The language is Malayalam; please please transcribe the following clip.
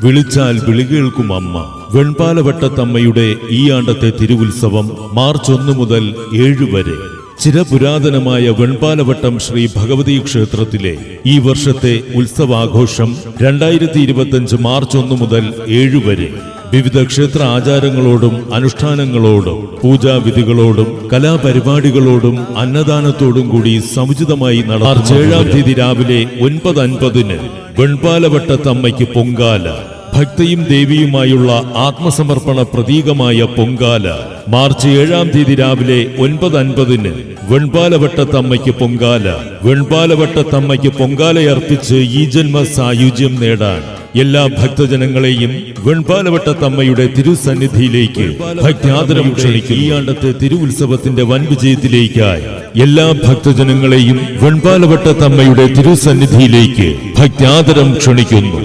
വിളിച്ചാൽ വിളി കേൾക്കും അമ്മ. വെൺപാലവട്ടത്തമ്മയുടെ ഈ ആണ്ടത്തെ തിരുവുത്സവം മാർച്ച് 1 മുതൽ 7 വരെ. ചിരപുരാതനമായ വെൺപാലവട്ടം ശ്രീ ഭഗവതി ക്ഷേത്രത്തിലെ ഈ വർഷത്തെ ഉത്സവാഘോഷം 2025 മാർച്ച് 1 മുതൽ 7 വരെ. വിവിധ ക്ഷേത്ര ആചാരങ്ങളോടും അനുഷ്ഠാനങ്ങളോടും പൂജാവിധികളോടും കലാപരിപാടികളോടും അന്നദാനത്തോടും കൂടി സമുചിതമായി മാർച്ച് 7-ാം തീയതി രാവിലെ 9:50 വെൺപാലവട്ടത്തമ്മയ്ക്ക് പൊങ്കാല. ഭക്തിയും ദേവിയുമായുള്ള ആത്മസമർപ്പണ പ്രതീകമായ പൊങ്കാല. മാർച്ച് 7-ാം തീയതി രാവിലെ 9:50 വെൺപാലവട്ടത്തമ്മയ്ക്ക് പൊങ്കാല. വെൺപാലവട്ടത്തമ്മയ്ക്ക് പൊങ്കാലയർപ്പിച്ച് ഈ ജന്മ സായുജ്യം നേടാൻ എല്ലാ ഭക്തജനങ്ങളെയും വെൺപാലവട്ടത്തമ്മയുടെ തിരുസന്നിധിയിലേക്ക് ഭക്ത്യാദരം ക്ഷണിക്കും. ഈ ആണ്ടത്തെ തിരുവുത്സവത്തിന്റെ വൻ വിജയത്തിലേക്കായി എല്ലാ ഭക്തജനങ്ങളെയും വെൺപാലവട്ടത്തമ്മയുടെ തിരുസന്നിധിയിലേക്ക് ഭക്ത്യാദരം ക്ഷണിക്കുന്നു.